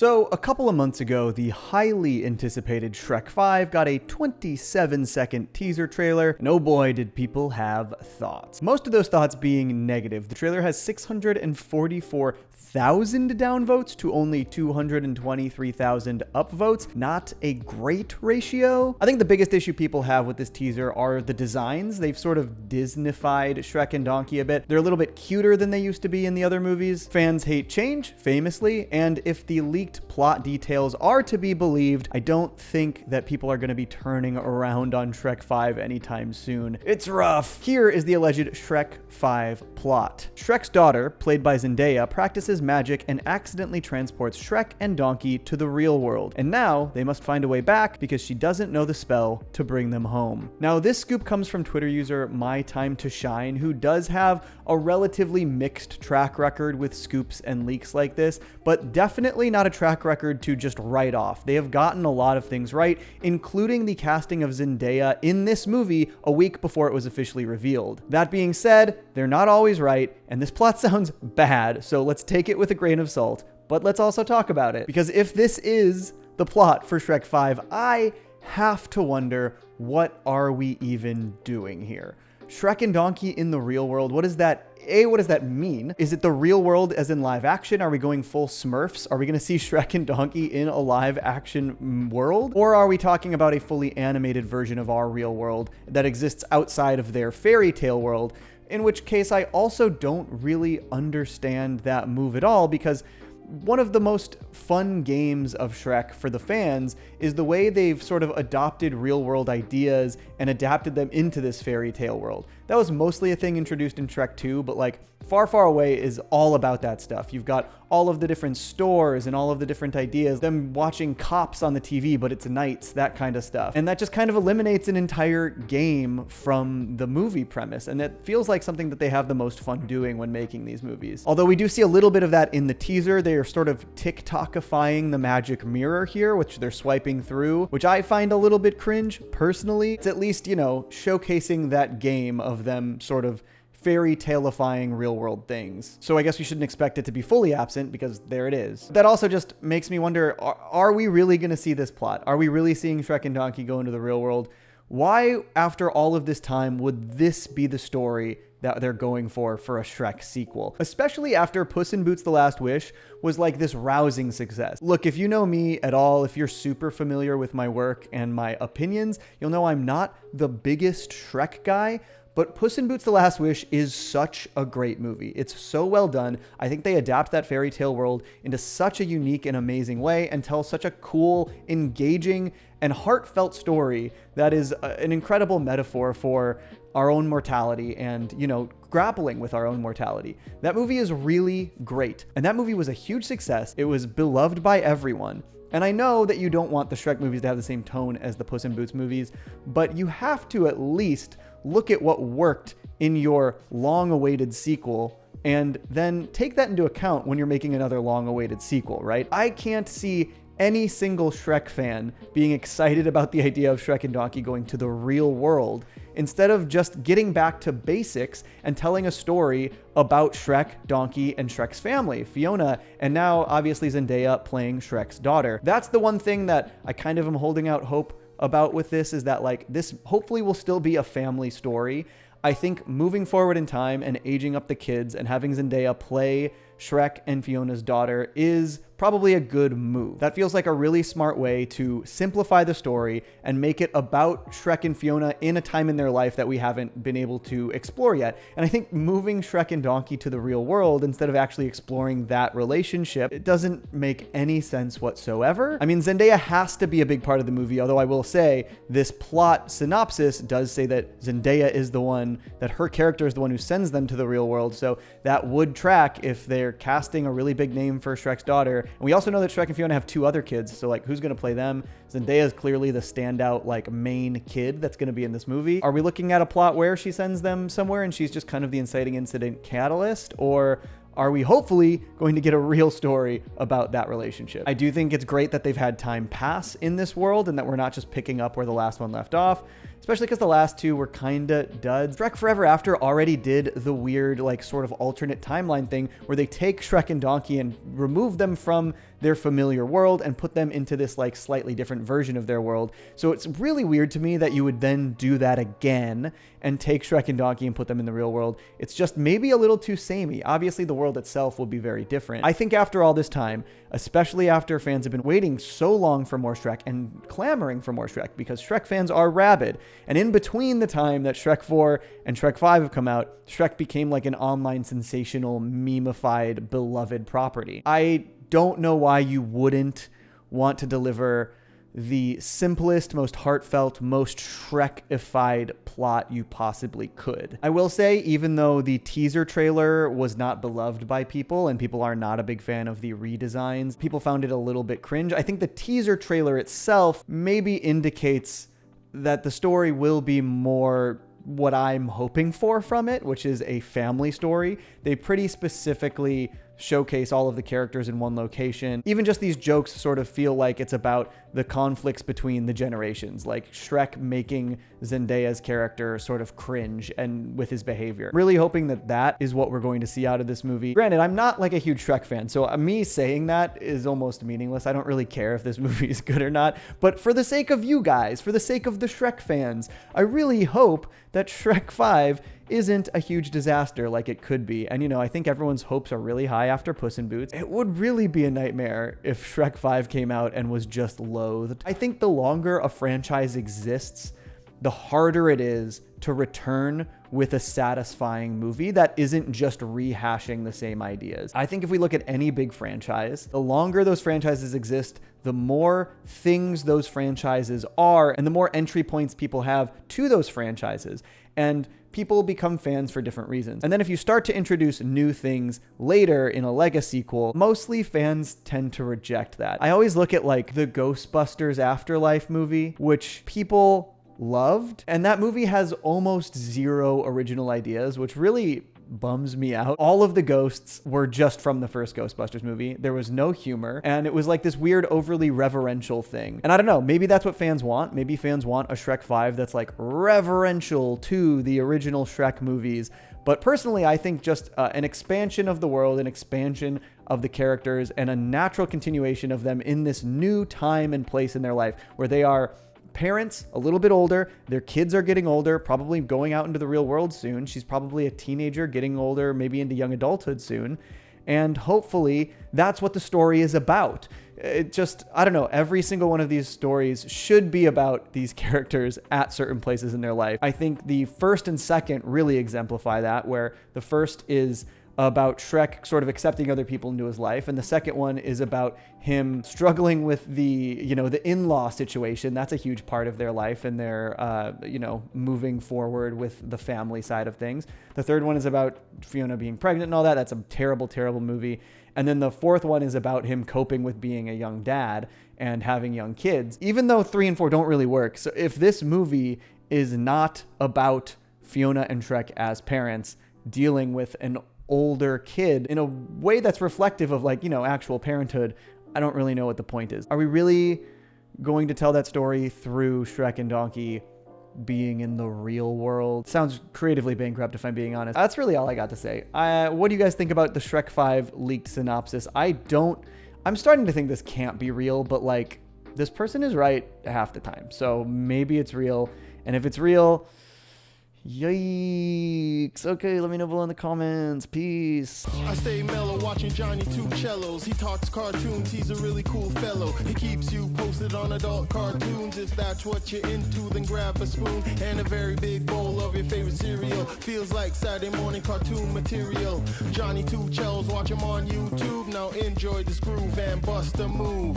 So, a couple of months ago, the highly anticipated Shrek 5 got a 27-second teaser trailer, and oh boy did people have thoughts. Most of those thoughts being negative. The trailer has 644,000 downvotes to only 223,000 upvotes. Not a great ratio. I think the biggest issue people have with this teaser are the designs. They've sort of Disnified Shrek and Donkey a bit. They're a little bit cuter than they used to be in the other movies. Fans hate change, famously, and if the leaked plot details are to be believed, I don't think that people are going to be turning around on Shrek 5 anytime soon. It's rough. Here is the alleged Shrek 5 plot. Shrek's daughter, played by Zendaya, practices magic and accidentally transports Shrek and Donkey to the real world. And now they must find a way back because she doesn't know the spell to bring them home. Now, this scoop comes from Twitter user My Time to Shine, who does have a relatively mixed track record with scoops and leaks like this, but definitely not a track record to just write off. They have gotten a lot of things right, including the casting of Zendaya in this movie a week before it was officially revealed. That being said, they're not always right, and this plot sounds bad, so let's take it with a grain of salt, but let's also talk about it. Because if this is the plot for Shrek 5, I have to wonder, what are we even doing here? Shrek and Donkey in the real world, what does that mean? Is it the real world as in live action? Are we going full Smurfs? Are we going to see Shrek and Donkey in a live action world? Or are we talking about a fully animated version of our real world that exists outside of their fairy tale world? In which case, I also don't really understand that move at all, because one of the most fun games of Shrek for the fans is the way they've sort of adopted real world ideas and adapted them into this fairy tale world. That was mostly a thing introduced in Shrek 2, but like Far, Far Away is all about that stuff. You've got all of the different stores and all of the different ideas, them watching cops on the TV, but it's nights, that kind of stuff. And that just kind of eliminates an entire game from the movie premise. And it feels like something that they have the most fun doing when making these movies. Although we do see a little bit of that in the teaser. They are sort of TikTokifying the magic mirror here, which they're swiping through, which I find a little bit cringe personally. It's at least, you know, showcasing that game of them sort of fairy tale-ifying real world things. So I guess we shouldn't expect it to be fully absent, because there it is. That also just makes me wonder, are we really going to see this plot? Are we really seeing Shrek and Donkey go into the real world? Why, after all of this time, would this be the story that they're going for a Shrek sequel? Especially after Puss in Boots: The Last Wish was like this rousing success. Look, if you know me at all, if you're super familiar with my work and my opinions, you'll know I'm not the biggest Shrek guy, but Puss in Boots: The Last Wish is such a great movie. It's so well done. I think they adapt that fairy tale world into such a unique and amazing way and tell such a cool, engaging, and heartfelt story that is an incredible metaphor for our own mortality and, you know, grappling with our own mortality. That movie is really great. And that movie was a huge success. It was beloved by everyone. And I know that you don't want the Shrek movies to have the same tone as the Puss in Boots movies, but you have to at least look at what worked in your long-awaited sequel and then take that into account when you're making another long-awaited sequel, right? I can't see any single Shrek fan being excited about the idea of Shrek and Donkey going to the real world, instead of just getting back to basics and telling a story about Shrek, Donkey, and Shrek's family, Fiona, and now obviously Zendaya playing Shrek's daughter. That's the one thing that I kind of am holding out hope about with this, is that like this hopefully will still be a family story. I think moving forward in time and aging up the kids and having Zendaya play Shrek and Fiona's daughter is probably a good move. That feels like a really smart way to simplify the story and make it about Shrek and Fiona in a time in their life that we haven't been able to explore yet. And I think moving Shrek and Donkey to the real world instead of actually exploring that relationship, it doesn't make any sense whatsoever. I mean, Zendaya has to be a big part of the movie, although I will say this plot synopsis does say that Zendaya is the one, that her character is the one who sends them to the real world. So that would track if they're casting a really big name for Shrek's daughter. And we also know that Shrek and Fiona have 2 other kids, so like who's going to play them? Zendaya is clearly the standout like main kid that's going to be in this movie. Are we looking at a plot where she sends them somewhere and she's just kind of the inciting incident catalyst? Or are we hopefully going to get a real story about that relationship? I do think it's great that they've had time pass in this world and that we're not just picking up where the last one left off. especially because the last two were kinda duds. Shrek Forever After already did the weird, like, sort of alternate timeline thing where they take Shrek and Donkey and remove them from their familiar world and put them into this, like, slightly different version of their world. So it's really weird to me that you would then do that again and take Shrek and Donkey and put them in the real world. It's just maybe a little too samey. Obviously, the world itself will be very different. I think after all this time, especially after fans have been waiting so long for more Shrek and clamoring for more Shrek, because Shrek fans are rabid, and in between the time that Shrek 4 and Shrek 5 have come out, Shrek became like an online sensational, meme-ified, beloved property. I don't know why you wouldn't want to deliver the simplest, most heartfelt, most Shrek-ified plot you possibly could. I will say, even though the teaser trailer was not beloved by people and people are not a big fan of the redesigns, people found it a little bit cringe. I think the teaser trailer itself maybe indicates that the story will be more what I'm hoping for from it, which is a family story. They pretty specifically showcase all of the characters in one location. Even just these jokes sort of feel like it's about the conflicts between the generations, like Shrek making Zendaya's character sort of cringe and with his behavior. Really hoping that that is what we're going to see out of this movie. Granted, I'm not like a huge Shrek fan, so me saying that is almost meaningless. I don't really care if this movie is good or not, but for the sake of you guys, for the sake of the Shrek fans, I really hope that Shrek 5 isn't a huge disaster like it could be. And, you know, I think everyone's hopes are really high after Puss in Boots. It would really be a nightmare if Shrek 5 came out and was just loathed. I think the longer a franchise exists, the harder it is to return with a satisfying movie that isn't just rehashing the same ideas. I think if we look at any big franchise, the longer those franchises exist, the more things those franchises are and the more entry points people have to those franchises. And people become fans for different reasons. And then if you start to introduce new things later in a Lego sequel, mostly fans tend to reject that. I always look at like the Ghostbusters Afterlife movie, which people loved, and that movie has almost zero original ideas, which really bums me out. All of the ghosts were just from the first Ghostbusters movie. There was no humor, and it was like this weird, overly reverential thing. And I don't know, maybe that's what fans want. Maybe fans want a Shrek 5 that's like reverential to the original Shrek movies. But personally, I think just an expansion of the world, an expansion of the characters, and a natural continuation of them in this new time and place in their life where they are parents, a little bit older, their kids are getting older, probably going out into the real world soon. She's probably a teenager, getting older, maybe into young adulthood soon. And hopefully that's what the story is about. It just, I don't know, every single one of these stories should be about these characters at certain places in their life. I think the first and second really exemplify that, where the first is about Shrek sort of accepting other people into his life, and the second one is about him struggling with the, you know, the in-law situation. That's a huge part of their life and their, you know, moving forward with the family side of things. The third one is about Fiona being pregnant and all that. That's a terrible, terrible movie. And then the fourth one is about him coping with being a young dad and having young kids, even though 3 and 4 don't really work. So if this movie is not about Fiona and Shrek as parents dealing with an older kid in a way that's reflective of, like, you know, actual parenthood, I don't really know what the point is. Are we really going to tell that story through Shrek and Donkey being in the real world? Sounds creatively bankrupt, if I'm being honest. That's really all I got to say. What do you guys think about the Shrek 5 leaked synopsis? I'm starting to think this can't be real, but like, this person is right half the time. So maybe it's real. And if it's real, yikes. Okay, let me know below in the comments. Peace. I stay mellow watching Johnny two cellos. He talks cartoons, he's a really cool fellow. He keeps you posted on adult cartoons. If that's what you're into, then grab a spoon and a very big bowl of your favorite cereal. Feels like Saturday morning cartoon material. Johnny two cellos, watch him on YouTube. Now enjoy this groove and bust a move.